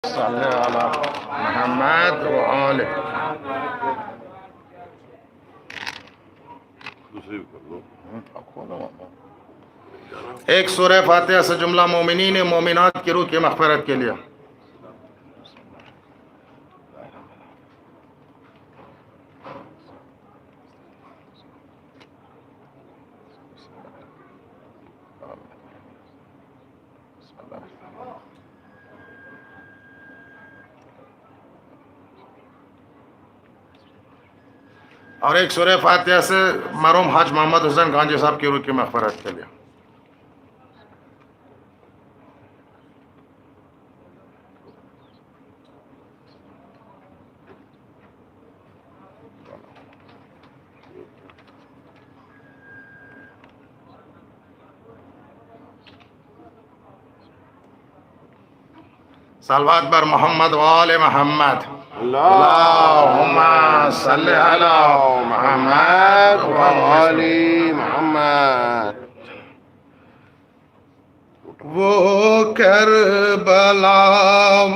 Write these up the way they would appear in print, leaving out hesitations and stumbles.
صلی علی محمد و آلہ. ایک سورہ فاتحہ سے جملہ مومنین مومنات کی روح کی مغفرت کے لیے. اور ایک سورہ فاتحہ سے مرحوم حاج محمد حسین گانجی صاحب کی روح کی مغفرت کے لیے. صلوات بر محمد و آل محمد. اللہم صلی علی محمد و آل محمد. وہ کربلا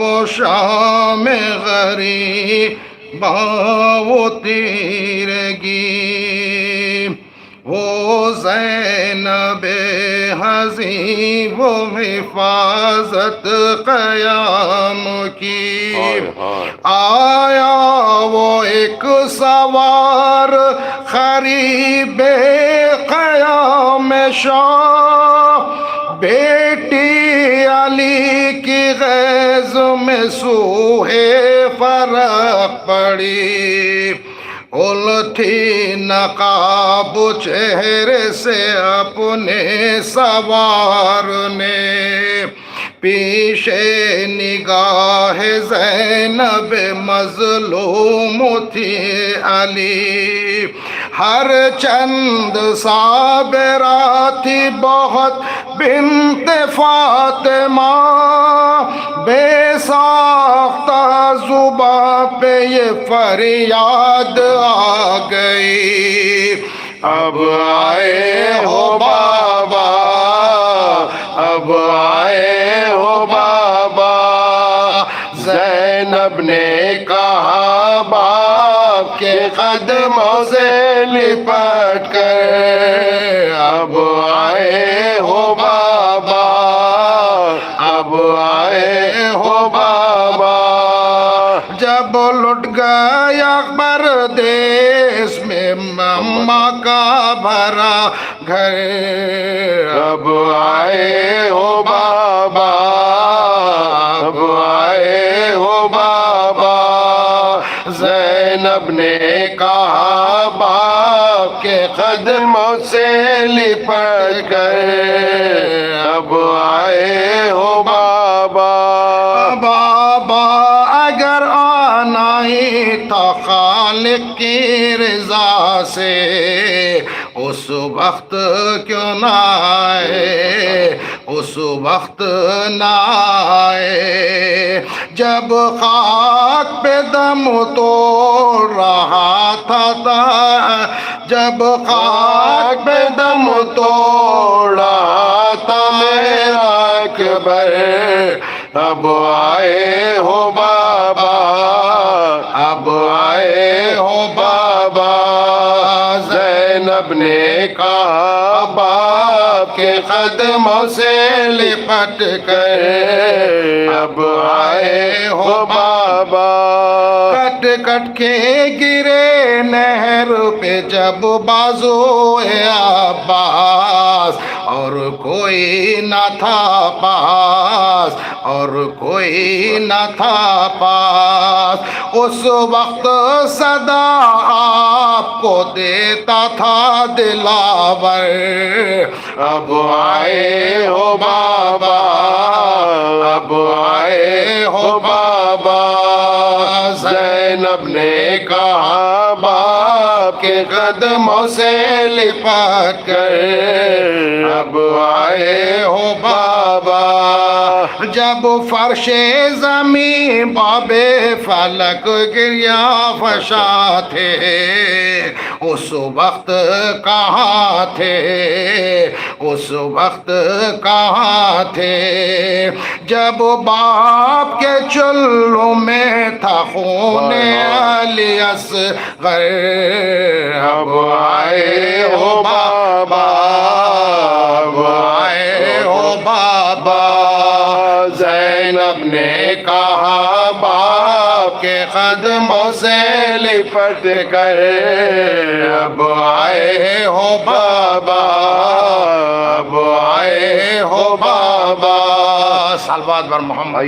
وہ شام غریباں وہ تیرگی، وہ زینب حزین وہ حفاظت قیام کی. آیا وہ ایک سوار خریب قیام شاہ، بیٹی علی کی غیظ میں سوہ فرق پڑی. الٹھی نقاب چہرے سے اپنے سوار نے، پیشے نگاہ زینب مظلوم تھی علی. ہر چند صابرہ تھی بہت بنت فاطمہ، بے ساختہ زباں پہ یہ فریاد آ گئی. اب آئے ہو بابا، اب آئے ہو بابا. زینب نے کہا باپ کے قدموں سے لپٹ کر، اب آئے ہو بابا، اب آئے ہو بابا. جب لٹ گیا اکبر دیس میں ماں کا بھرا گھر، اب آئے ہو بابا، اب آئے ہو بابا. زینب نے کہا باپ کے قدموں سے لپٹ کر، اب آئے ہو بابا. بابا اگر آنا ہی تھا خالق کی رضا سے، اس وقت کیوں نہ آئے، اس وقت نہ آئے. جب خاک پہ دم توڑ رہا تھا، جب خاک پہ دم توڑ رہا تھا میرا اکبر، اب آئے ہو بابا، اب آئے ہو بابا. زینب نے کہا باپ کے قدموں سے لپٹ کر، اب آئے ہو بابا. کٹ کٹ کے گرے نہر پہ جب بازو عباس، اور کوئی نہ تھا پاس، اور کوئی نہ تھا پاس. اس وقت صدا آپ کو دیتا تھا دلاور، اب آئے ہو بابا، اب آئے ہو بابا. زینب نے کہا باپ کے قدموں سے لپٹ کر، اب آئے ہو بابا. جب فرش زمین باب فلک گریا فشا تھے اس وقت کہاں تھے اس وقت کہاں تھے جب باپ کے چلوں میں تھا خون علی اصغر اب آئے ہو بابا اب آئے ہو بابا زینب نے کہا باپ کے قدموں سے لپٹ کر اب آئے ہو بابا اب آئے ہو بابا صلوات بر محمد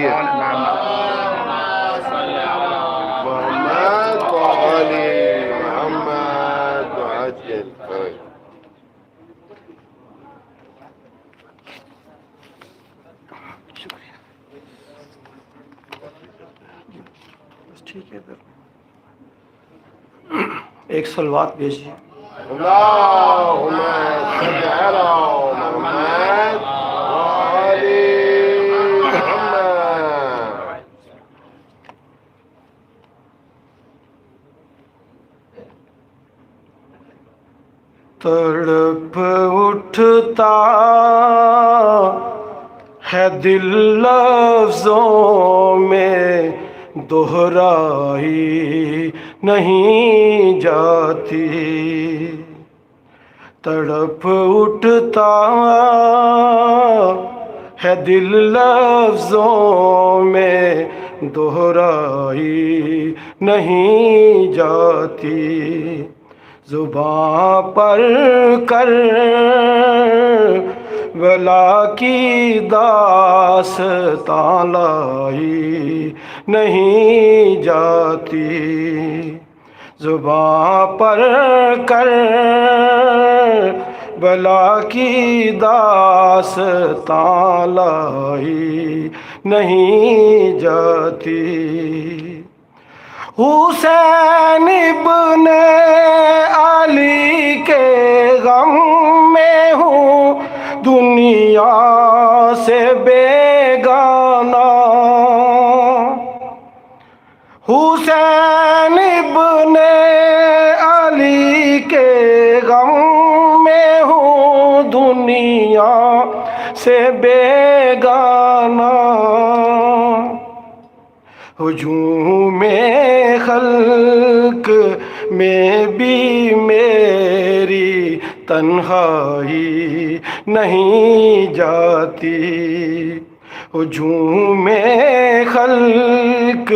ٹھیک ہے پھر ایک صلوات بھیجیے اللہم صل علی محمد وآل محمد تڑپ اٹھتا ہے دل لفظوں میں دہرائی نہیں جاتی تڑپ اٹھتا ہے دل لفظوں میں دہرائی نہیں جاتی زباں پر کر بلا کی داستان لائی نہیں جاتی زباں پر کر بلا کی داستان لائی نہیں جاتی حسین ابن علی کے غم میں ہوں دنیا سے بیگانہ حسین ابن علی کے غم میں ہوں دنیا سے بیگانہ ہجوم خلق میں بھی میری تنہائی نہیں جاتی ہجوم خلق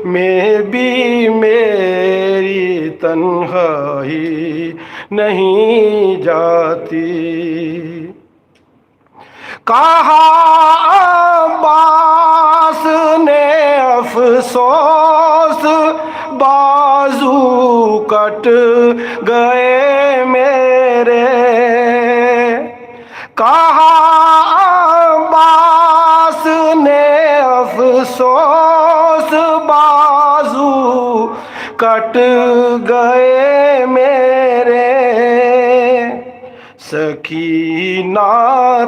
میں بھی میری تنہائی نہیں جاتی کہا عباس نے افسوس بازو کٹ گئے میرے کہا عباس نے افسوس بازو کٹ گئے میرے سکینہ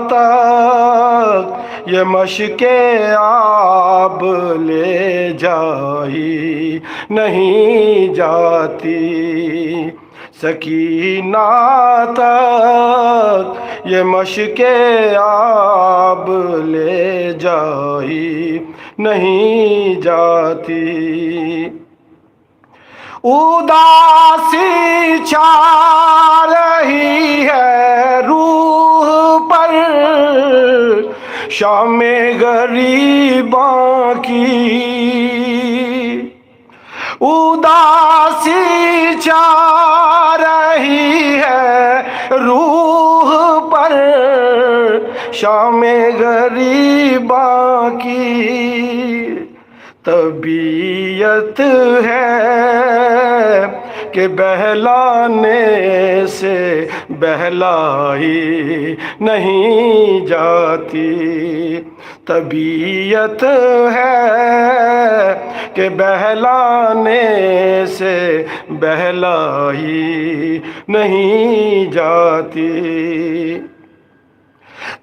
تک یہ مشق آب لے جائی نہیں جاتی سکینہ تک یہ مشق آب لے جائی نہیں جاتی اداسی چھا رہی ہے روح پر شام غریباں کی اداسی چھا رہی ہے روح پر شام غریباں کی طبیعت ہے کہ بہلانے سے بہلائی نہیں جاتی طبیعت ہے کہ بہلانے سے بہلائی نہیں جاتی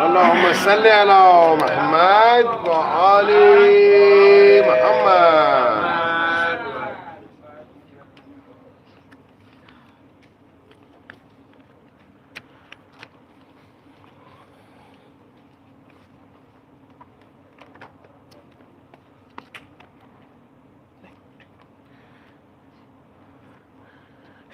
اللهم صل على محمد وآل محمد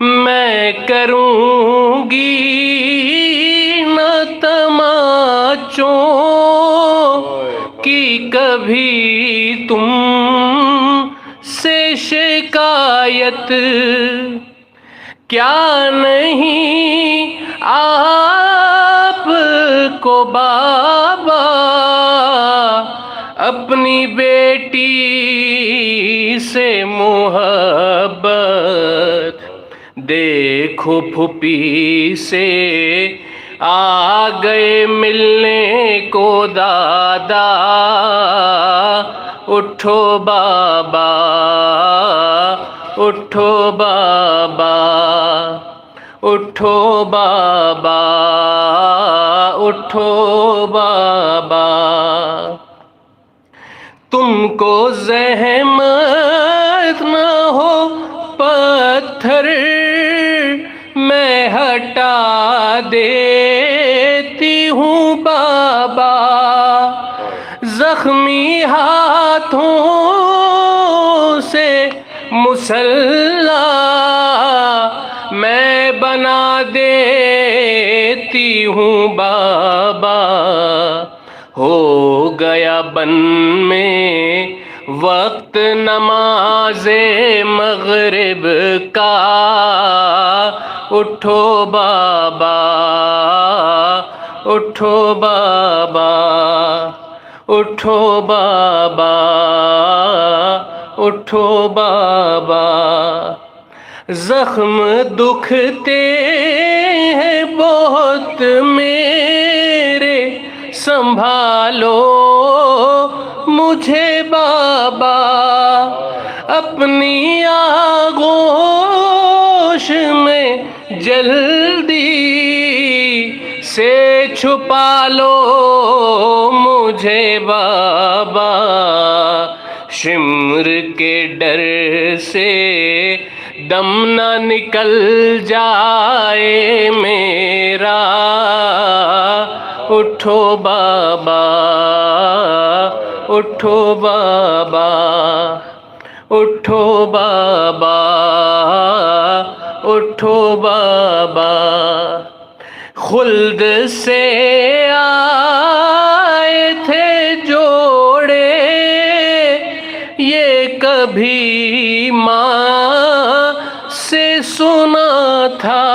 میں کروں گی نہ تماچوں کی کبھی تم سے شکایت، کیا نہیں آپ کو بابا اپنی بیٹی سے محبت، دیکھو پھوپھی سے آ گئے ملنے کو دادا، اٹھو بابا اٹھو بابا اٹھو بابا اٹھو بابا، تم کو زحمت نہ ہو پتھر میں ہٹا دیتی ہوں بابا، زخمی ہاتھوں سے مسلح میں بنا دیتی ہوں بابا، ہو گیا بن میں وقت نماز مغرب کا، اٹھو بابا اٹھو بابا اٹھو بابا اٹھو بابا، زخم دکھتے ہیں بہت میرے، سنبھالو مجھے بابا، اپنی آغوش میں جلدی سے چھپا لو مجھے بابا، شمر کے ڈر سے دم نہ نکل جائے میرا، اٹھو بابا اٹھو بابا اٹھو بابا اٹھو بابا، خلد سے آئے تھے جوڑے یہ کبھی ماں سے سنا تھا،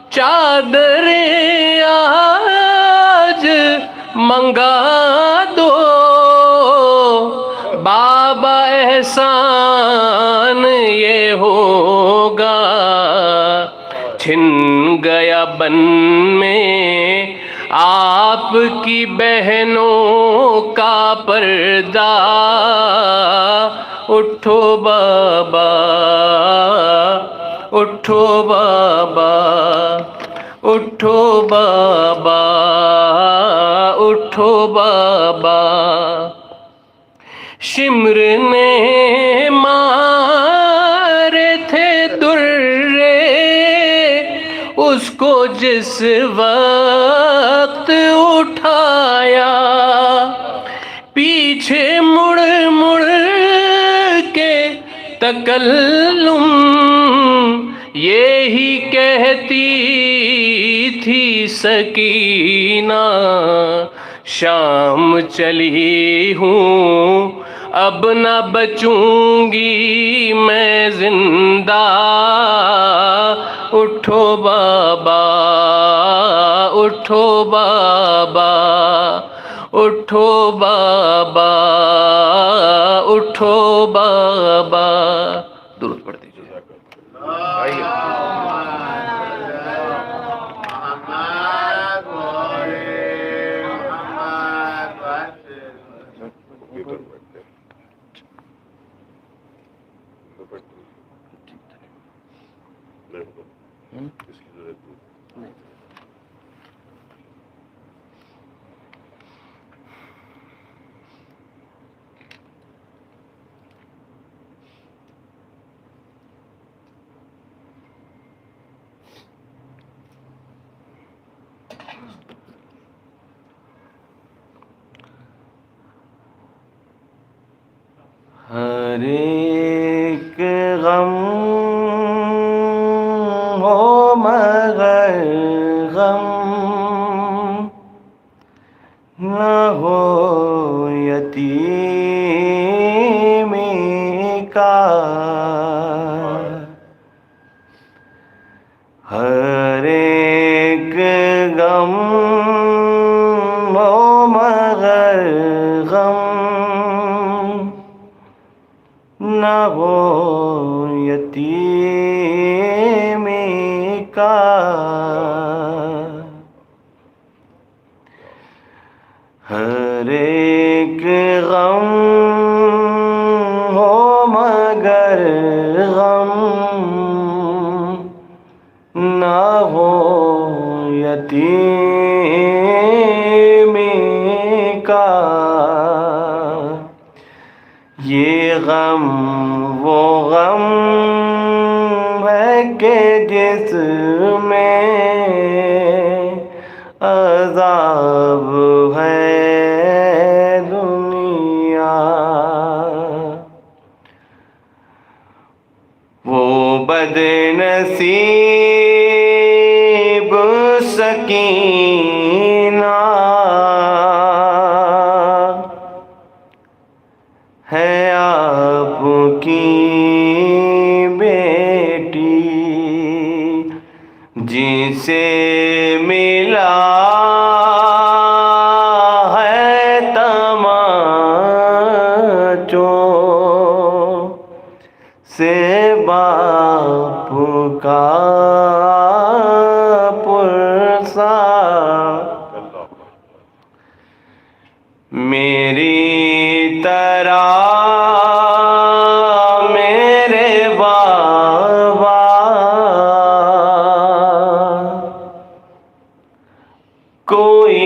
چادریں آج منگا دو بابا، احسان یہ ہوگا، چھن گیا بن میں آپ کی بہنوں کا پردہ، اٹھو بابا اٹھو بابا اٹھو بابا اٹھو بابا، شمر نے مارے تھے درے اس کو جس وقت اٹھایا، پیچھے مڑ مڑ کے تکلم یہی کہتی تھی سکینہ، شام چلی ہوں اب نہ بچوں گی میں زندہ، اٹھو بابا اٹھو بابا اٹھو بابا اٹھو بابا، درود پڑھ دیجیے۔ ہر ایک غم نہ ہو یتیمی کا ہر ایک غم ہو مگر غم نہ ہو یتیمی کا ہر ایک غم ہو مگر غم نہ ہو یتیمی کا یہ غم وہ غم ہے کہ جس میں عذاب ہے دنیا وہ بد نصیب سکینہ ہے آپ کی بیٹی جسے ملا ہے تمانچوں سے باپ کا پرسا میری طرح میرے بابا کوئی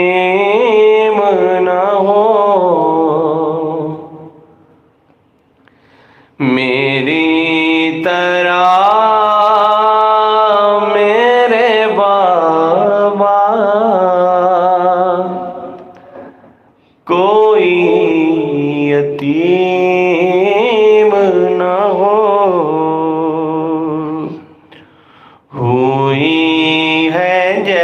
یتیم نہ ہو میری طرح میرے بابا کوئی یتیم نہ ہو ہوئی ہے جیسے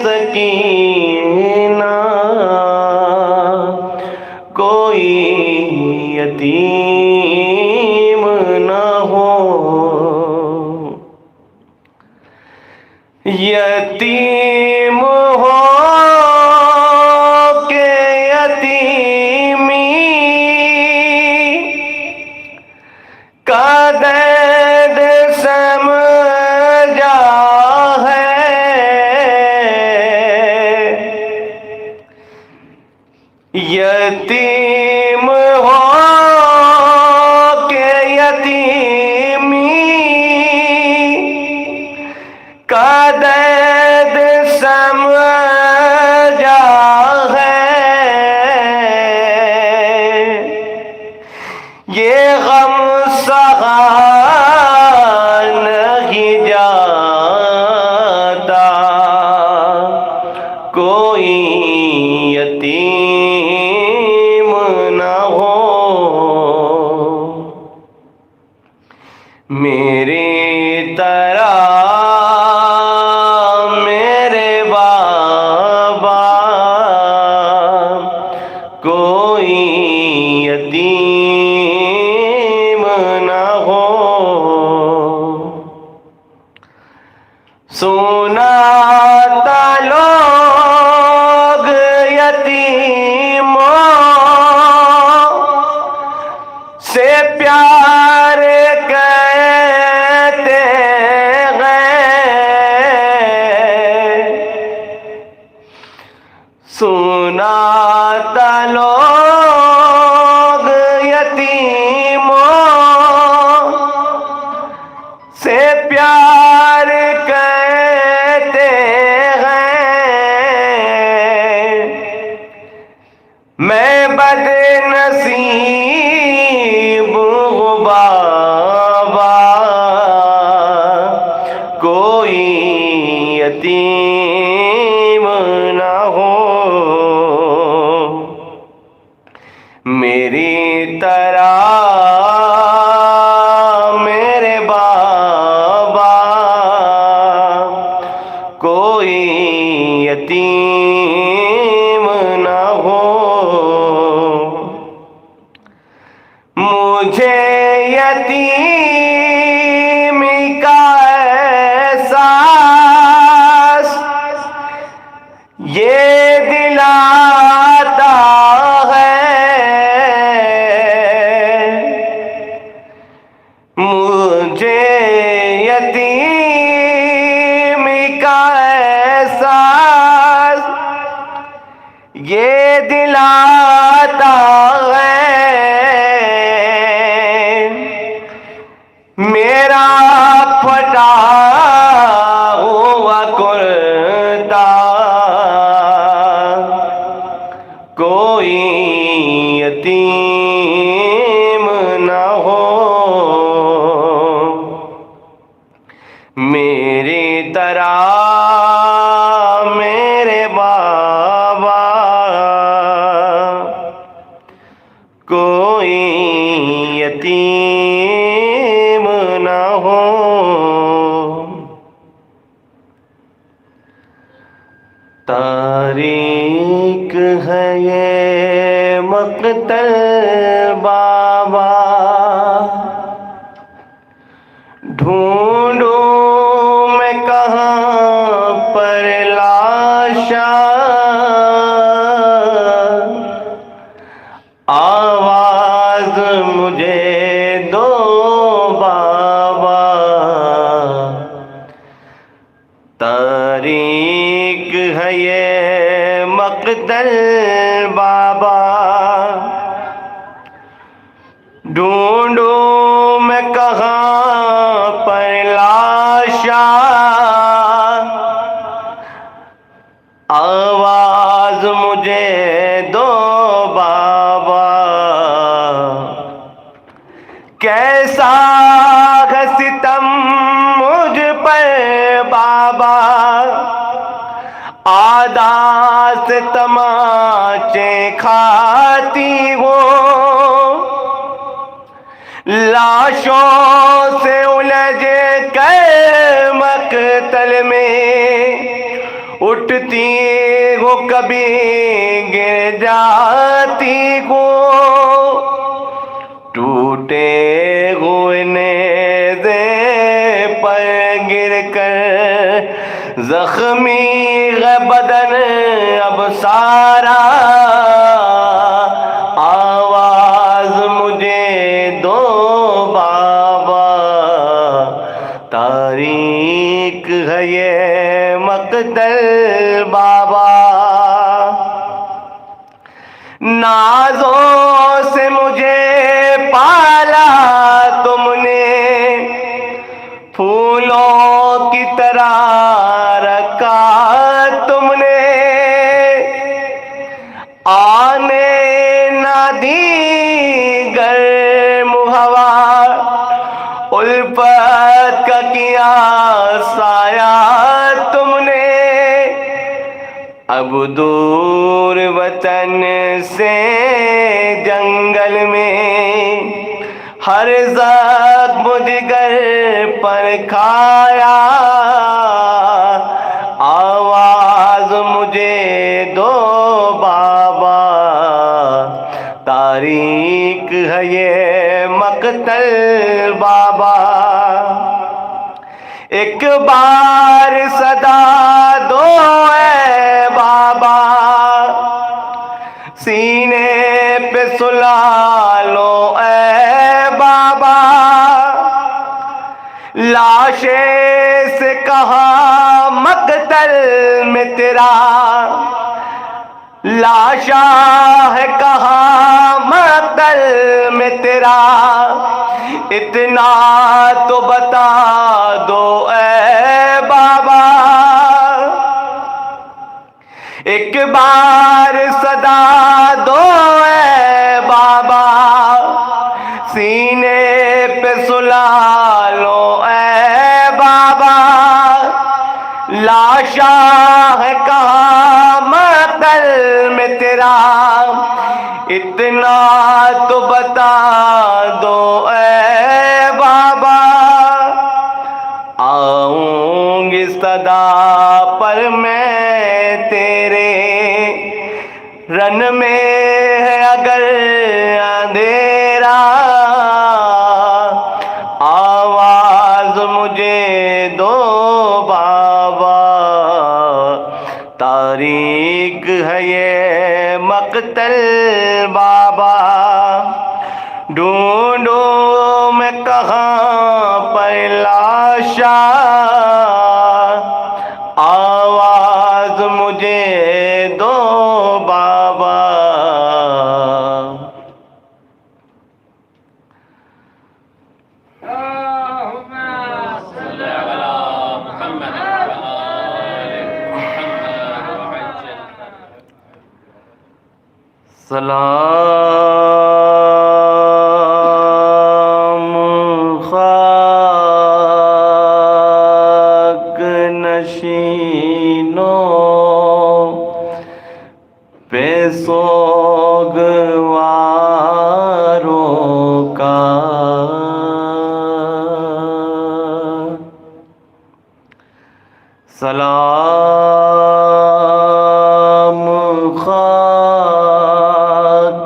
سکینہ کوئی یتیم نہ ہو یتیم ہو کہ یتیمی کا درد سمجھا ہے یتیم ہو کہ یتیمی کا درد سمجھا ہے یہ غم سہا نہیں جاتا کوئی یتیم نہ ہو میری طرح میرے بابا کوئی یتیم نہ ہو سناتا لوگ یتیموں سے پیار کرتے ہیں سناتا لوگ یتیموں سے پیار کرتے ہیں میں بد نصیب ہوں بابا کوئی یتیم نہ ہو میری طرح میرے بابا دلاتا ہے میرا پھٹا ہوا کرتا، کوئی یتیم نہ ہو میری طرح میرے بابا، کوئی یتیم نہ ہو۔ تاریک ہے یہ مقتل بابا، ڈھونڈوں میں کہاں پر لاشاں، آواز مجھے دو بابا، تاریک ہے یہ مقتل بابا، ڈھونڈوں میں کہاں پر لاشاں، آواز مجھے دو بابا، کیسا ہے ستم مجھ پر بابا، عادات سے تماچے کھاتی ہو، لاشوں سے الجھ کر مقتل میں اٹھتی ہو، کبھی گر جاتی ہو، ٹوٹے ہوئے نیزے پر گر کر زخمی ہے بدن اب سارا، آواز مجھے دو بابا، تاریک ہے یہ مقتل بابا، نازوں سے مجھے پالا تم نے، پھولوں کی طرح رکھا تم نے، آنے نہ دی گرم ہوا، الفت کا کیا سایہ تم نے، اب دور وطن سے جنگل میں ہر زخم جگر پر کھایا، آواز مجھے دو بابا، تاریک ہے یہ مقتل بابا، ایک بار صدا دو اے بابا، سینے پہ سلا لو اے بابا، لاشے سے کہا مقتل میں تیرا، لاشا ہے کہا مقتل میں تیرا، اتنا تو بتا دو اے بابا، ایک بار صدا دو اے بابا، سینے پہ سلا لو اے بابا، لاشا ہے کہا مقتل میں تیرا، اتنا تو بتا دو اے بابا، آؤں گی صدا پر میں تیرے، رن میں ہے اگر اندھیرا، آواز مجھے دو بابا، تاریک ہے یہ مقتل بابا، ڈھونڈوں میں کہاں پر لاشاں، آواز مجھے دو بابا، سلام خاک نشینوں پہ سوگواروں کا، سلام خاک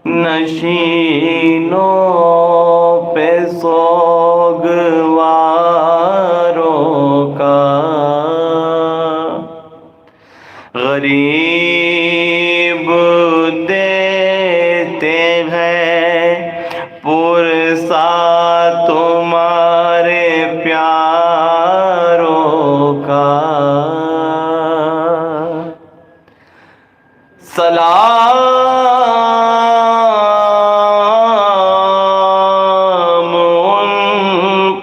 نشینوں پہ سوگواروں کا، غریب دیتے ہیں پرسا تمہارے پیاروں کا، سلام ان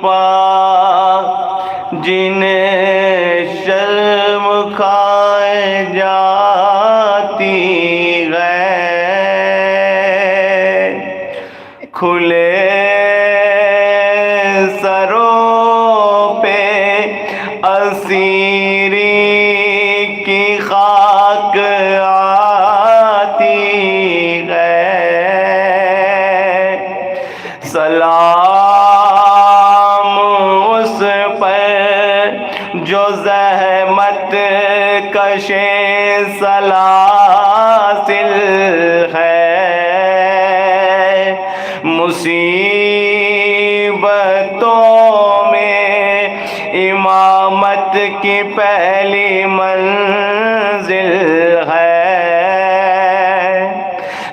پاک جنہیں شرم کھائے جاتی ہے، کھلے سروں پہ اسیری کی خاک آتی ہے، سلام اس پر جو زحمت کشے سلاسل ہے، مصیبتوں میں امامت کی پہلی منزل ہے،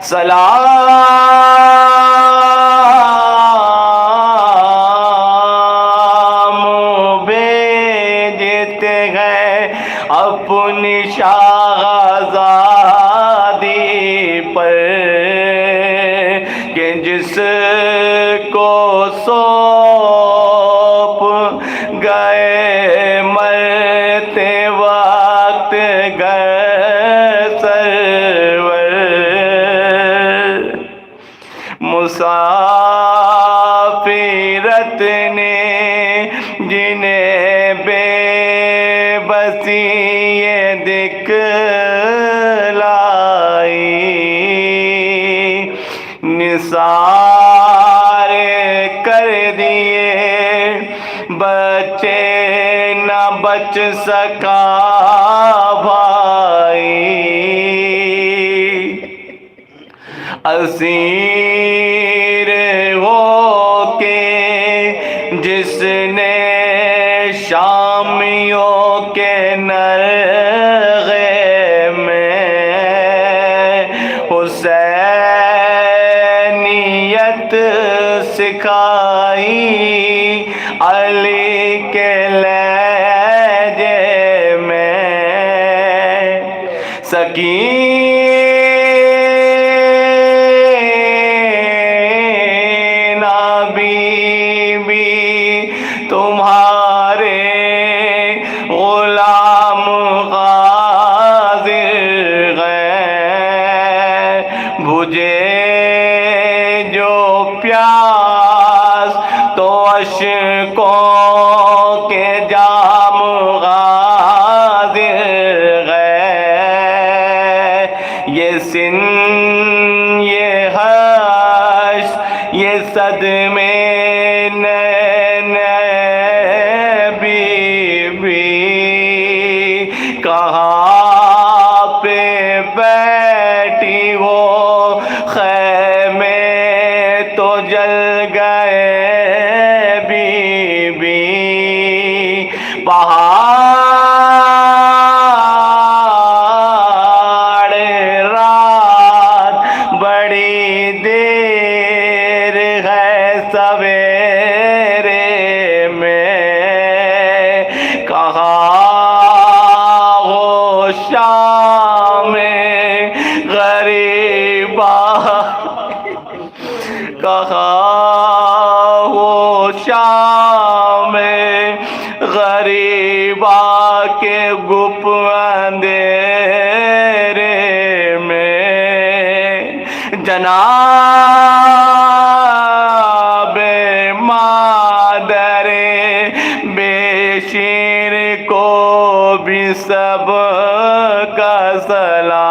سلام بھیجتے ہیں اپنی شاہزادی پر کہ جس کو سونپ گئے مرتے وقت گر سرور، مسافرت نے جنہیں بے بسی یہ دکھلائی، نثار کر دیے بچے نہ بچ سکا بھائی، اسیر ہو کے جس نے شامیوں کے نرغے میں حسینیت سکھائی علی کے لہجے میں، سکینہ بی بی تمہارے غلام غازر ہیں، بجھے جو پیاس تو اشکوں کے جام غازر ہیں، یہ سن یہ حش یہ صدمے کہاں پہ بیٹھی ہو خیمے تو جل گئے بی بی، پہاڑ رات بڑی دیر ہے سویرے میں، کہاں شام غریبا، کہاں وہ شام غریبا کے گپ اندھیرے میں، کو بھی سب کا سلام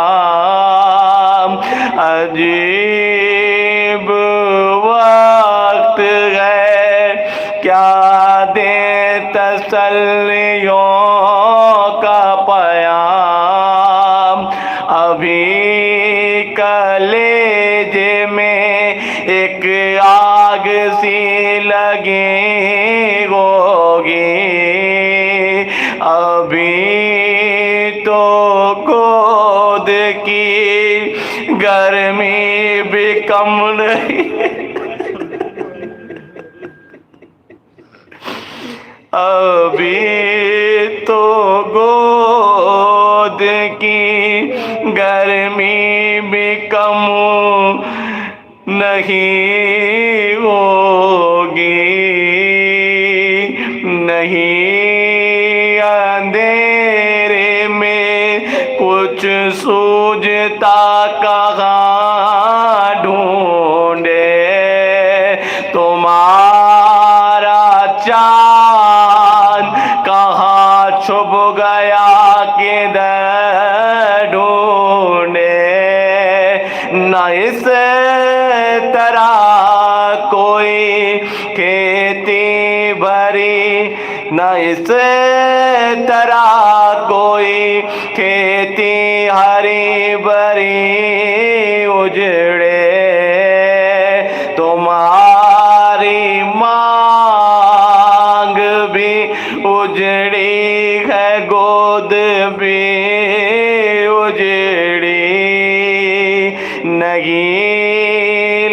عجیب وقت ہے کیا دے تسلیوں کا پیام ابھی کلیجے میں ایک آگ سی لگی ہوگی ابھی تو گود کی گرمی بھی کم نہیں ابھی تو گود کی گرمی بھی کم نہیں ہوگی نہیں اندھیرے میں کچھ سوجھتا کہاں ڈھونڈے تمہارا چاند کہاں چھپ گیا کدھر ڈھونڈے نہ اس طرح کوئی کھیتی بھری نہ اس طرح کوئی کھیتی ہری بھری اجڑے تمہاری مانگ بھی اجڑی ہے گود بھی اجڑی نہیں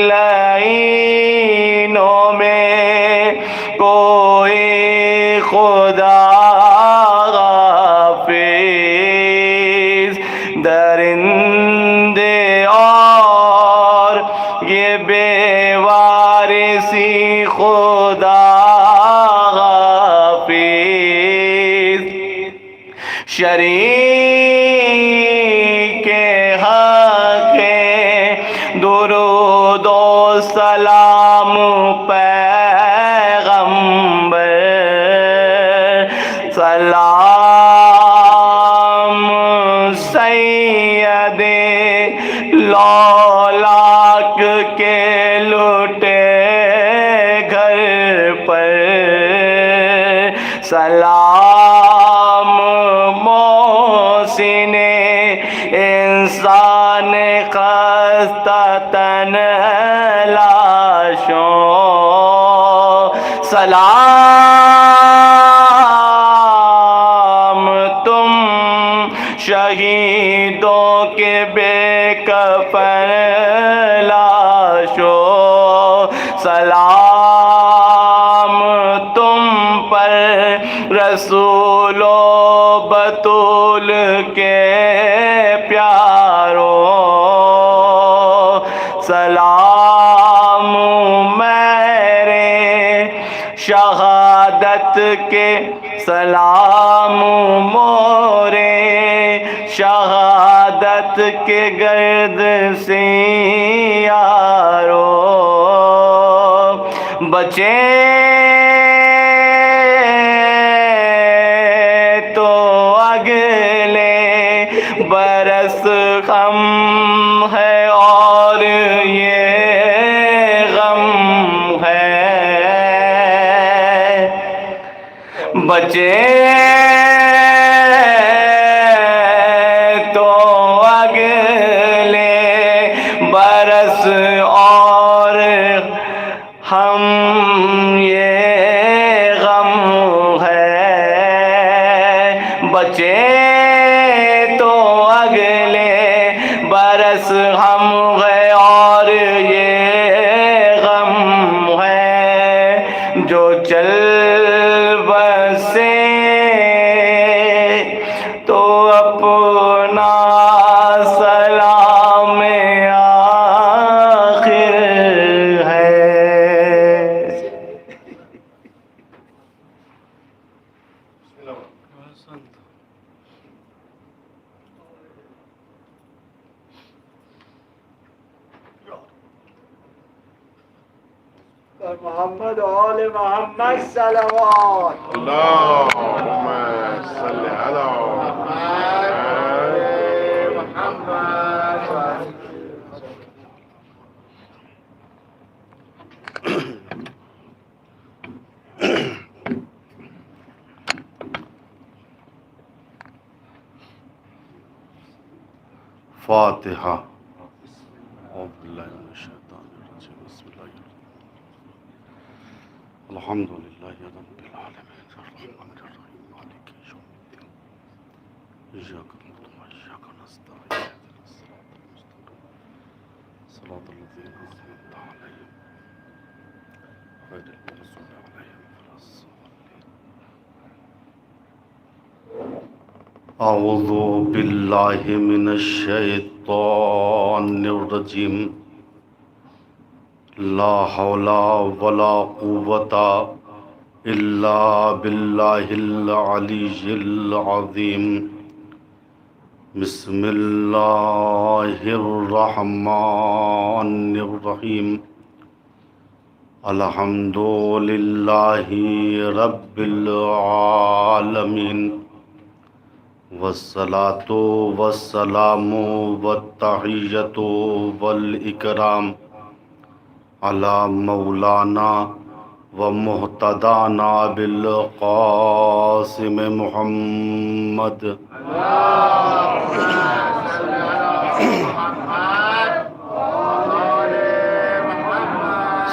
لائنوں میں کوئی خدا حافظ درندے اور یہ بے وارثی خدا حافظ شریک حق درود و سلام پیغمبر سلام سید لولاک کے لٹے گھر پر سلام محسن انسان خستہ تن لاشوں سلام تم شہیدوں کے بے کفن لاشوں سلام تم پر رسول و بطول کے پیاروں سلام میرے شہادت کے سلام مورے شہادت کے گرد سے یارو بچے تو اگلے برس غم ہے اور یہ غم ہے بچے تو اگلے برس اور ہم یہ غم ہے بچے تو اگلے برس ہم ہے اور یہ غم ہے جو چل بسے تو اپنا سلام آخر ہے محمد و آل محمد صلوات اللهم فاتحہ. أعوذ بالله من الشيطان الرجيم. بسم الله الرحمن الرحيم. الحمد لله رب العالمين الرحمن الرحيم مالك يوم الدين إياك نعبد وإياك نستعين اهدنا الصراط المستقيم صراط الذين أنعمت عليهم غير المغضوب عليهم ولا الضالين. أعوذ بالله من الشيطان الرجيم. لا حول ولا قوة إلا بالله العلي العظيم. بسم الله الرحمن الرحيم. الحمد لله رب العالمين والصلاة والسلام والتحية والإكرام على مولانا ومهتدانا بالقاسم محمد.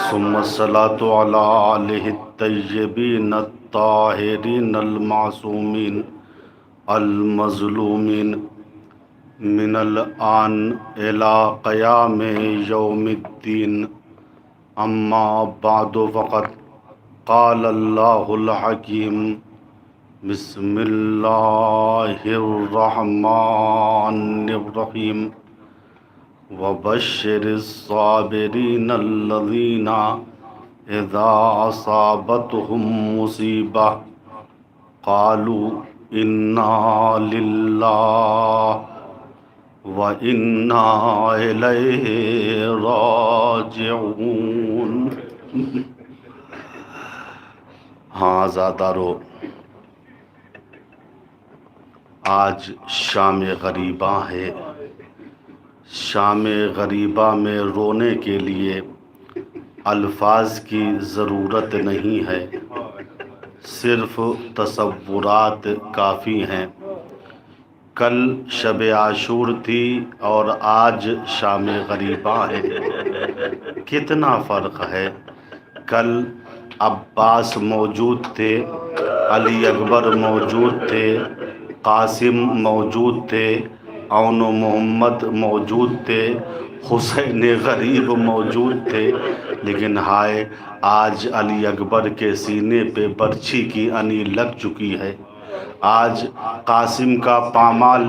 ثم الصلاة على آله الطيبين الطاهرين المعصومين المظلومين من الآن إلى قيام يوم الدين. أما بعد فقد قال الله الحكيم. بسم الله الرحمن الرحيم. وبشر الصابرين الذين إذا أصابتهم مصيبة قالوا إنا لله وإنا إليه راجعون. ہاں عزادارو، آج شام غریباں ہے. شام غریباں میں رونے کے لیے الفاظ کی ضرورت نہیں ہے، صرف تصورات کافی ہیں. کل شب عاشور تھی اور آج شام غریباں ہے. کتنا فرق ہے. کل عباس موجود تھے، علی اکبر موجود تھے، قاسم موجود تھے، اون و محمد موجود تھے، حسین غریب موجود تھے. لیکن ہائے، آج علی اکبر کے سینے پہ برچھی کی انی لگ چکی ہے. آج قاسم کا پامال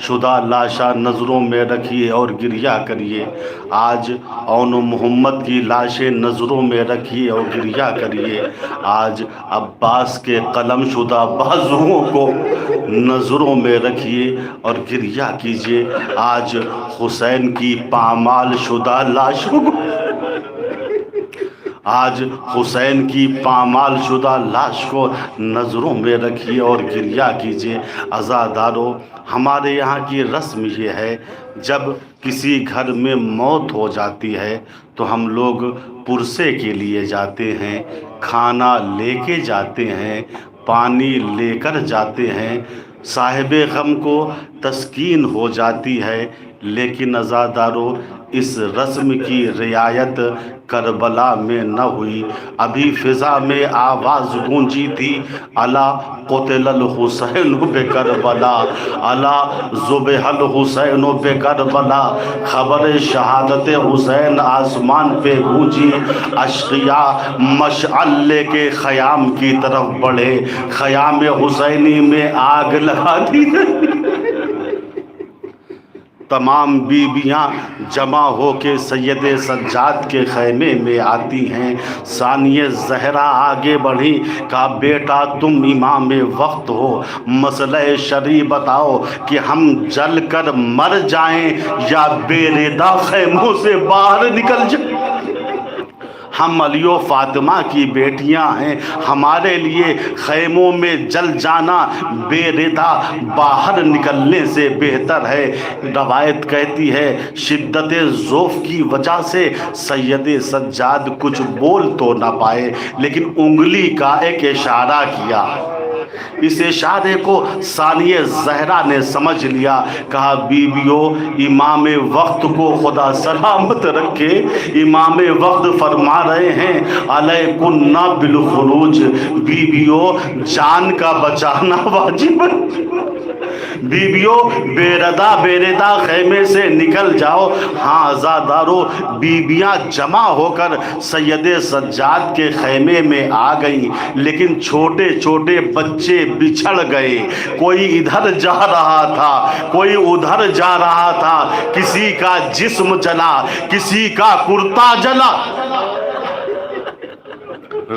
شدہ لاشا نظروں میں رکھیے اور گریہ کریے. آج اون و محمد کی لاشیں نظروں میں رکھیے اور گریہ کریے. آج عباس کے قلم شدہ بازوؤں کو نظروں میں رکھیے اور گریہ کیجیے. آج حسین کی پامال شدہ لاشوں کو آج حسین کی پامال شدہ لاش کو نظروں میں رکھیے اور گریہ کیجیے. عزادارو، ہمارے یہاں کی رسم یہ ہے، جب کسی گھر میں موت ہو جاتی ہے تو ہم لوگ پرسے کے لیے جاتے ہیں، کھانا لے کے جاتے ہیں، پانی لے کر جاتے ہیں. صاحب غم کو تسکین ہو جاتی ہے. لیکن عزادارو، اس رسم کی رعایت کربلا میں نہ ہوئی. ابھی فضا میں آواز گونجی تھی، الا قتل الحسین بکربلا، الا ذبح الحسین بکربلا. خبر شہادت حسین آسمان پہ گونجی. اشقیاء مشعل لے کے خیام کی طرف بڑھے، خیام حسینی میں آگ لگا دی. تمام بیویاں جمع ہو کے سید سجاد کے خیمے میں آتی ہیں. ثانیہ زہرا آگے بڑھی، کہا بیٹا تم امام وقت ہو، مسئلہ شرعی بتاؤ کہ ہم جل کر مر جائیں یا بے ردا خیموں سے باہر نکل جائیں. ہم علی و فاطمہ کی بیٹیاں ہیں، ہمارے لیے خیموں میں جل جانا بے ردا باہر نکلنے سے بہتر ہے. روایت کہتی ہے شدت ذوف کی وجہ سے سید سجاد کچھ بول تو نہ پائے، لیکن انگلی کا ایک اشارہ کیا. اس اشارے کو ثانیہ زہرا نے سمجھ لیا. کہا بیویوں امام وقت کو خدا سلامت رکھے, امام وقت فرما رہے ہیں علیکن بالخروج, بیویوں جان کا بچانا واجب ہے. بیویوں بے ردا خیمے سے نکل جاؤ. ہاں عزادارو, بیویاں جمع ہو کر سید سجاد کے خیمے میں آ گئیں, لیکن چھوٹے چھوٹے بچے بچھڑ گئے. کوئی ادھر جا رہا تھا, کوئی ادھر جا رہا تھا, کسی کا جسم جلا, کسی کا کرتا جلا.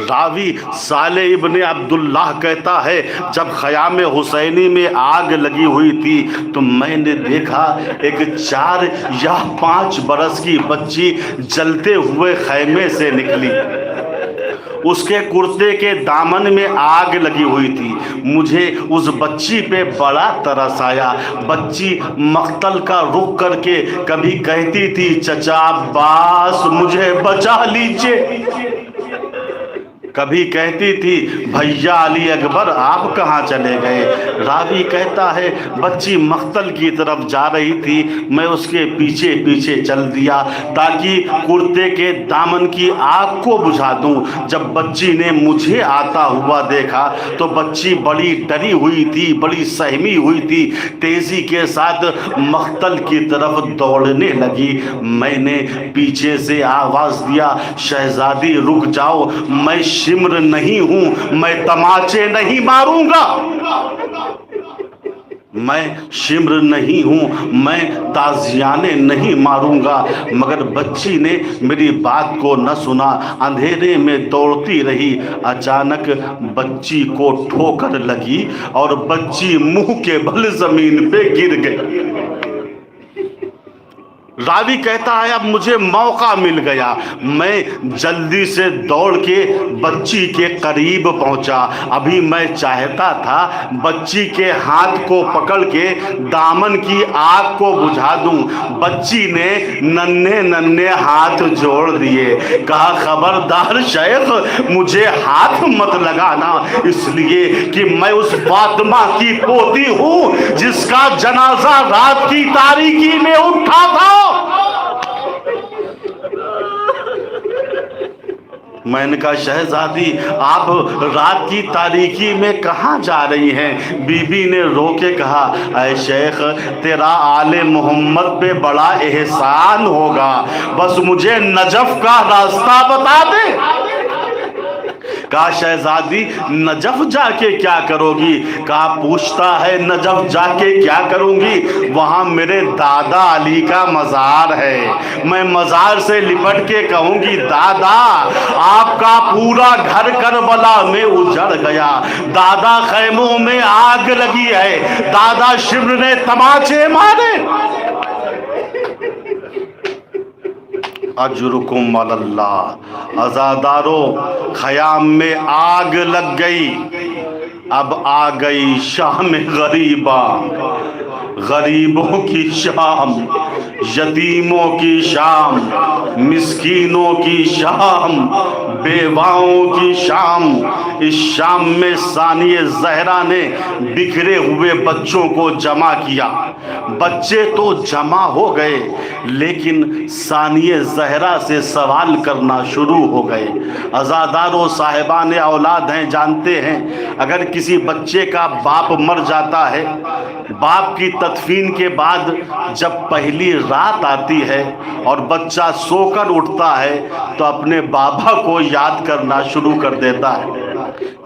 راوی صالح ابن عبداللہ کہتا ہے جب خیام حسینی میں آگ لگی ہوئی تھی تو میں نے دیکھا ایک 4 یا 5 برس کی بچی جلتے ہوئے خیمے سے نکلی. اس کے کرتے کے دامن میں آگ لگی ہوئی تھی. مجھے اس بچی پہ بڑا ترس آیا. بچی مقتل کا رخ کر کے کبھی کہتی تھی چچا عباس مجھے بچا لیجئے, کبھی کہتی تھی بھیا علی اکبر آپ کہاں چلے گئے. راوی کہتا ہے بچی مقتل کی طرف جا رہی تھی, میں اس کے پیچھے پیچھے چل دیا تاکہ کرتے کے دامن کی آگ کو بجھا دوں. جب بچی نے مجھے آتا ہوا دیکھا تو بچی بڑی ڈری ہوئی تھی, بڑی سہمی ہوئی تھی, تیزی کے ساتھ مقتل کی طرف دوڑنے لگی. میں نے پیچھے سے آواز دیا شہزادی رک جاؤ, میں شمر نہیں ہوں, میں تماچے نہیں ماروں گا, میں شمر نہیں ہوں, میں تازیانے نہیں ماروں گا. مگر بچی نے میری بات کو نہ سنا, اندھیرے میں دوڑتی رہی. اچانک بچی کو ٹھوکر لگی اور بچی منہ کے بل زمین پہ گر گئی. راوی کہتا ہے اب مجھے موقع مل گیا, میں جلدی سے دوڑ کے بچی کے قریب پہنچا. ابھی میں چاہتا تھا بچی کے ہاتھ کو پکڑ کے دامن کی آگ کو بجھا دوں. بچی نے ننھے ننھے ہاتھ جوڑ دیے. کہا خبردار شیخ مجھے ہاتھ مت لگانا, اس لیے کہ میں اس فاطمہ کی پوتی ہوں جس کا جنازہ رات کی تاریکی میں اٹھا تھا. میں نے کہا شہزادی آپ رات کی تاریکی میں کہاں جا رہی ہیں؟ بی بی نے رو کے کہا اے شیخ تیرا آل محمد پہ بڑا احسان ہوگا, بس مجھے نجف کا راستہ بتا دے. کہا شہزادی نجف جا کے کیا کرو گی؟ کہا پوچھتا ہے نجف جا کے کیا کروں گی, وہاں میرے دادا علی کا مزار ہے. میں مزار سے لپٹ کے کہوں گی دادا آپ کا پورا گھر کربلا میں اجڑ گیا, دادا خیموں میں آگ لگی ہے, دادا شمر نے تماچے مارے. اجرکم علی اللہ. عزادارو خیام میں آگ لگ گئی, اب آ گئی شام غریبہ, غریبوں کی شام, یتیموں کی شام, مسکینوں کی شام, بیواؤں کی شام. اس شام میں ثانیہ زہرا نے بکھرے ہوئے بچوں کو جمع کیا. بچے تو جمع ہو گئے لیکن ثانیہ زہرا سے سوال کرنا شروع ہو گئے. عزادار و صاحبان اولاد ہیں, جانتے ہیں اگر کسی بچے کا باپ مر جاتا ہے, باپ کی تدفین کے بعد جب پہلی رات آتی ہے اور بچہ سو کر اٹھتا ہے تو اپنے بابا کو یاد کرنا شروع کر دیتا ہے,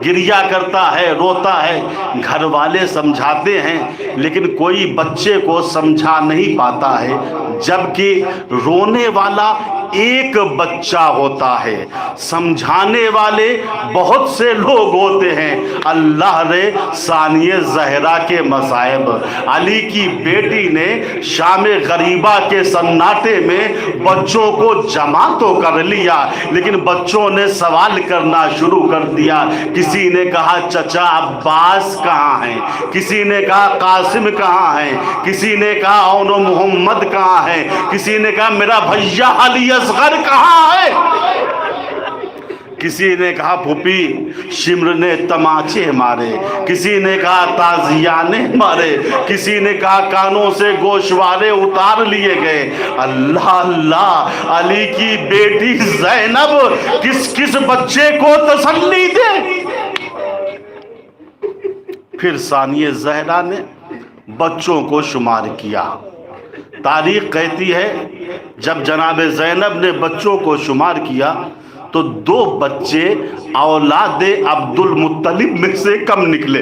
گریا کرتا ہے, روتا ہے. گھر والے سمجھاتے ہیں لیکن کوئی بچے کو سمجھا نہیں پاتا ہے, جبکہ رونے والا ایک بچہ ہوتا ہے, سمجھانے والے بہت سے لوگ ہوتے ہیں. اللہ رے ثانیہ زہرا کے مصائب, علی کی بیٹی نے شام غریبہ کے سناٹے میں بچوں کو جمع تو کر لیا لیکن بچوں نے سوال کرنا شروع کر دیا. کسی نے کہا چچا عباس کہاں ہیں, کسی نے کہا قاسم کہاں ہیں, کسی نے کہا اون محمد کہاں ہیں, کسی نے کہا میرا بھیا علی اصغر کہاں ہے. کسی نے کہا پھوپھی شمر نے تماچے مارے، کسی نے کہا تازیانے مارے، کسی نے کہا کانوں سے گوشوارے اتار لیے گئے۔ اللہ اللہ، علی کی بیٹی زینب کس کس بچے کو تسلی دے۔ پھر ثانیہ زہرا نے بچوں کو شمار کیا۔ تاریخ کہتی ہے جب جناب زینب نے بچوں کو شمار کیا تو 2 بچے اولاد عبد المطلب میں سے کم نکلے۔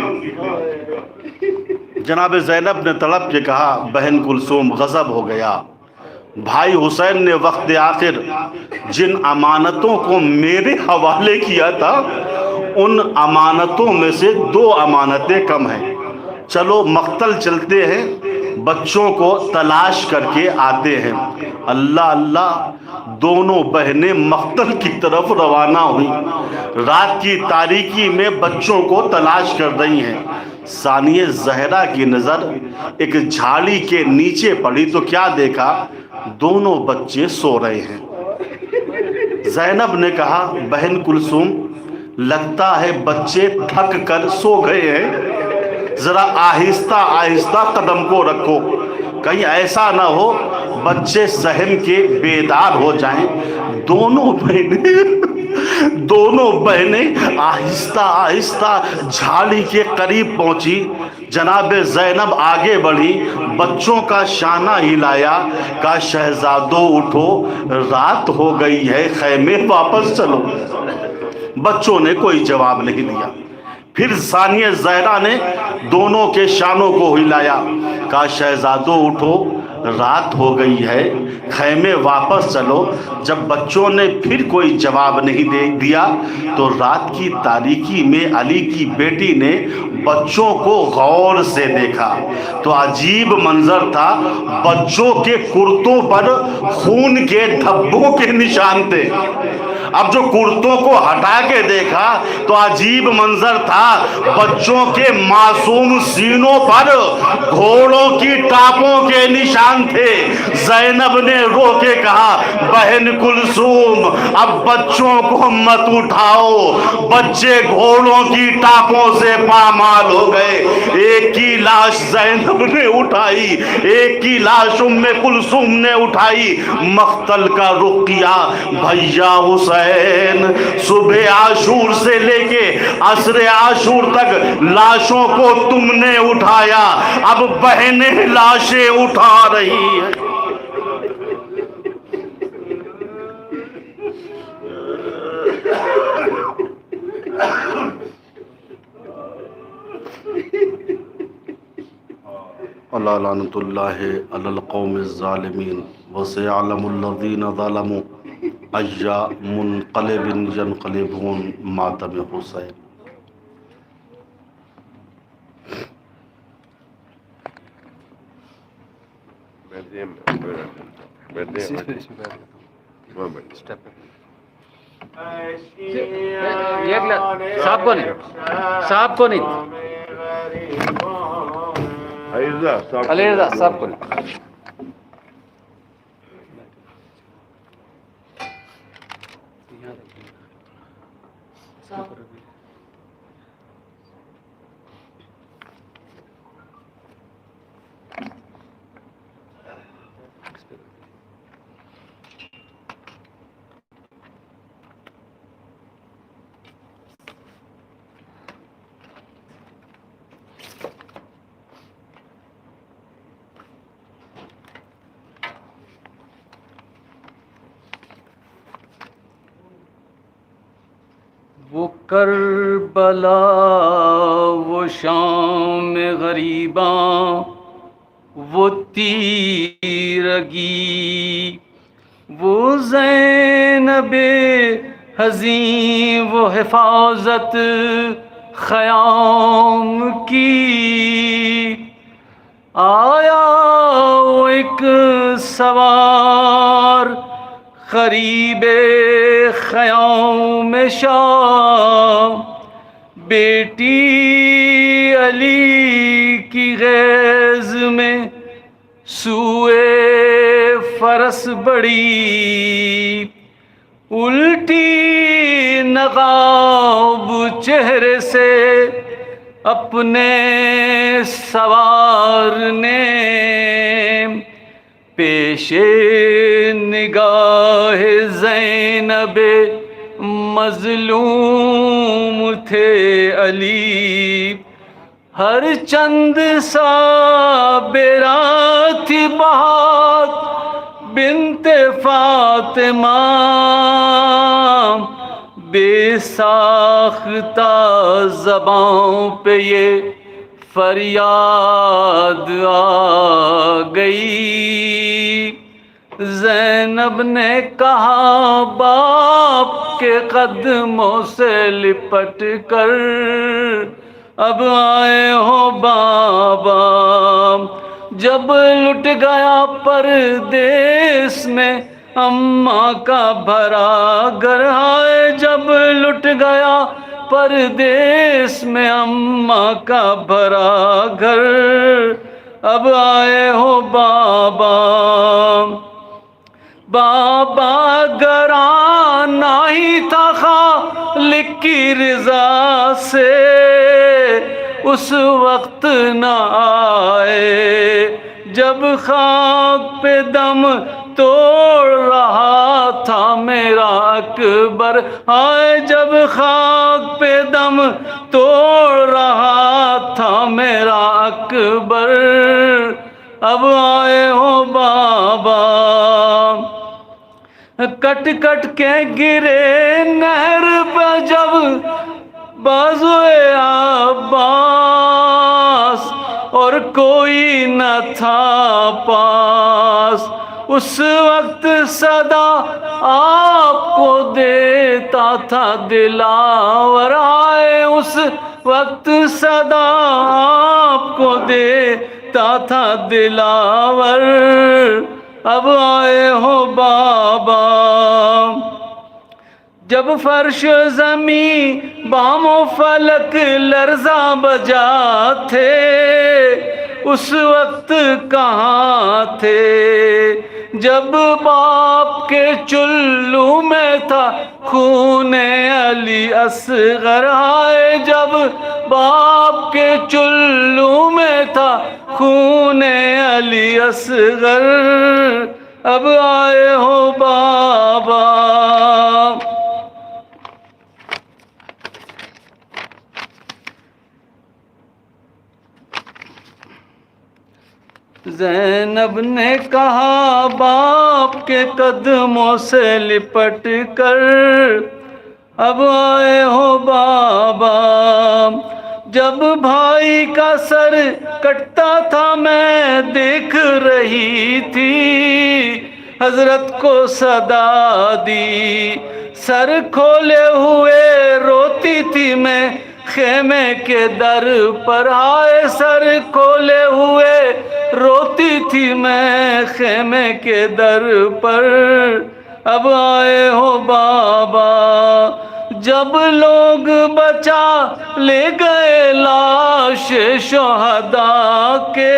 جناب زینب نے تڑپ کے کہا بہن کلثوم غضب ہو گیا، بھائی حسین نے وقت آخر جن امانتوں کو میرے حوالے کیا تھا ان امانتوں میں سے 2 امانتیں کم ہیں، چلو مقتل چلتے ہیں، بچوں کو تلاش کر کے آتے ہیں۔ اللہ اللہ، دونوں بہنیں مقتل کی طرف روانہ ہوئی، رات کی تاریکی میں بچوں کو تلاش کر رہی ہیں۔ ثانیہ زہرا کی نظر ایک جھاڑی کے نیچے پڑی تو کیا دیکھا، دونوں بچے سو رہے ہیں۔ زینب نے کہا بہن کلثوم لگتا ہے بچے تھک کر سو گئے ہیں، ذرا آہستہ آہستہ قدم کو رکھو، کہیں ایسا نہ ہو بچے سہم کے بیدار ہو جائیں۔ دونوں بہنیں آہستہ آہستہ جھاڑی کے قریب پہنچی۔ جناب زینب آگے بڑھی، بچوں کا شانہ ہلایا، کہا شہزادو اٹھو، رات ہو گئی ہے، خیمے واپس چلو۔ بچوں نے کوئی جواب نہیں دیا۔ پھر ثانیہ زہرا نے دونوں کے شانوں کو ہلایا، کہا شہزادو اٹھو، رات ہو گئی ہے، خیمے واپس چلو۔ جب بچوں نے پھر کوئی جواب نہیں دیا تو رات کی تاریکی میں علی کی بیٹی نے بچوں کو غور سے دیکھا تو عجیب منظر تھا، بچوں کے کرتوں پر خون کے دھبوں کے نشان تھے۔ اب جو کرتوں کو ہٹا کے دیکھا تو عجیب منظر تھا، بچوں کے معصوم سینوں پر گھوڑوں کی ٹاپوں کے نشان تھے۔ زینب نے رو کے کہا بہن کلثوم اب بچوں کو مت اٹھاؤ، بچے گھوڑوں کی ٹاپوں سے پامال ہو گئے۔ ایک کی لاش زینب نے اٹھائی، ایک کی لاش ام کلثوم نے اٹھائی، مقتل کا رخ کیا۔ بھیا حسین صبح عاشور سے لے کے عصر عاشور تک لاشوں کو تم نے اٹھایا، اب بہنیں لاشیں اٹھا رہی ہیں۔ اللہ لعنت اللہ علی القوم الظالمین وسيعلم الذین ظلموا ای منقلب ینقلبون ماتم حسین۔ صاحب کو نہیں علی رضا صاحب کو نہیں۔ وہ کربلا وہ شام غریباں وہ تیرگی وہ زینب حزین وہ حفاظت خیام کی، آیا وہ ایک سوار قریب خیام شاہ، بیٹی علی کی غیظ میں سوئے فرس بڑی، الٹی نہ نقاب چہرے سے اپنے سوارنے، پیش نگاہ زینب مظلوم تھے علی، ہر چند سا بیرا تھی بات بنت فاطمہ، بے ساختہ زباں پہ یہ فریاد آ گئی، زینب نے کہا باپ کے قدموں سے لپٹ کر، اب آئے ہو بابا، جب لٹ گیا پردیس میں اماں کا بھرا گھر، آئے جب لٹ گیا پردیس میں اماں کا بھرا گھر، اب آئے ہو بابا، بابا گرانا ہی تھا خالق کی رضا سے، اس وقت نہ آئے جب خاک پہ دم توڑ رہا تھا میرا اکبر، آئے جب خاک پہ دم توڑ رہا تھا میرا اکبر، اب آئے ہو بابا، کٹ کٹ کے گرے نہر پہ جب بازوئے عباس، اور کوئی نہ تھا پاس، اس وقت صدا آپ کو دیتا تھا دلاور، آئے اس وقت صدا آپ کو دیتا تھا دلاور، اب آئے ہو بابا، جب فرش زمین بام و فلک لرزاں بجا تھے، اس وقت کہاں تھے، جب باپ کے چلو میں تھا خون علی اصغر، آئے جب باپ کے چلو میں تھا خون علی اصغر، اب آئے ہو بابا، زینب نے کہا باپ کے قدموں سے لپٹ کر، اب آئے ہو بابا، جب بھائی کا سر کٹتا تھا میں دیکھ رہی تھی، حضرت کو صدا دی، سر کھولے ہوئے روتی تھی میں خیمے کے در پر، آئے سر کھولے ہوئے روتی تھی میں خیمے کے در پر، اب آئے ہو بابا، جب لوگ بچا لے گئے لاش شہداء کے،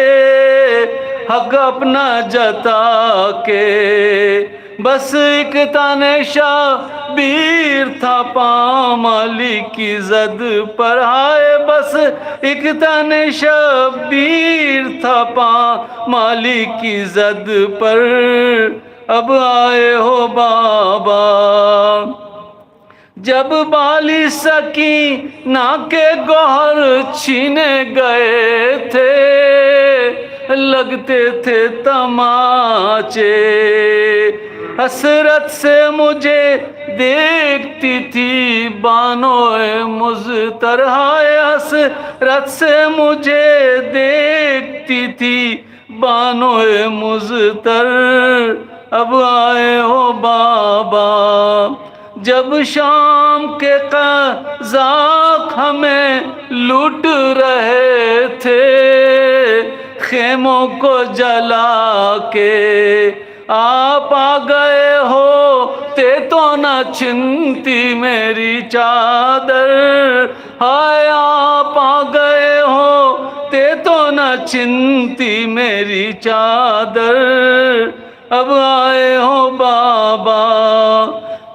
حق اپنا جتا کے، بس ایک تن شبیر تھا پامالی کی زد پر، آئے بس ایک تن شبیر تھا پامالی کی زد پر، اب آئے ہو بابا، جب بالی سکینہ کے گوہر چھینے گئے تھے، لگتے تھے تماچے، حسرت سے مجھے دیکھتی تھی بانوئے مضطر، ہائے حسرت سے مجھے دیکھتی تھی بانوئے مضطر، اب آئے ہو بابا، جب شام کے قذاق ہمیں لوٹ رہے تھے، خیموں کو جلا کے آپ آ گئے ہوتے تو نہ چھنتی میری چادر، ہائے آپ آ گئے ہوتے تو نہ چھنتی میری چادر، اب آئے ہو بابا،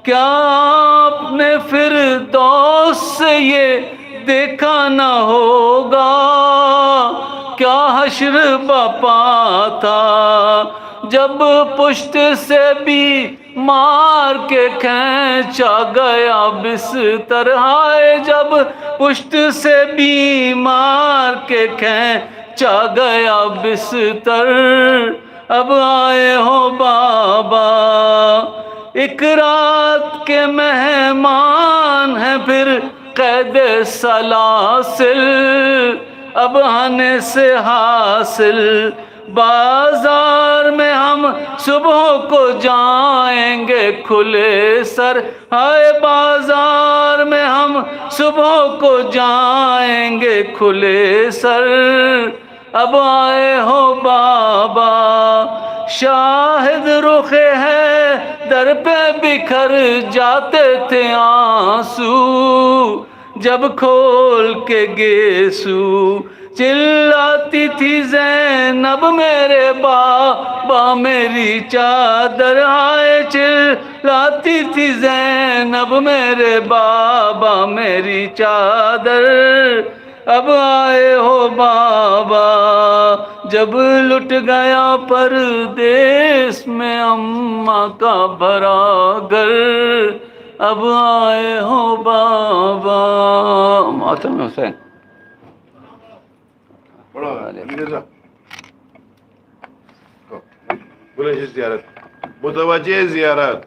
کیا آپ نے فردوس سے یہ دیکھا نہ ہوگا؟ کیا حشر بپا تھا جب پشت سے بھی مار کے کھینچا گیا بستر، ہائے جب پشت سے بھی مار کے کھینچا گیا بستر۔ اب آئے ہو بابا، ایک رات کے مہمان ہیں پھر قید سلاسل، اب آنے سے حاصل بازار میں ہم صبح کو جائیں گے کھلے سر، ہائے بازار میں ہم صبح کو جائیں گے کھلے سر۔ اب آئے ہو بابا، شاہد رخ ہے در پہ بکھر جاتے تھے آنسو، جب کھول کے گیسو چلاتی تھی زینب میرے بابا میری چادر، آئے چلاتی تھی زینب میرے بابا میری چادر۔ اب آئے ہو بابا، جب لٹ گیا پردیس میں اماں کا بھرا گھر، اب آئے ہو بابا۔ ماتم حسین زیارت متوجہ زیارت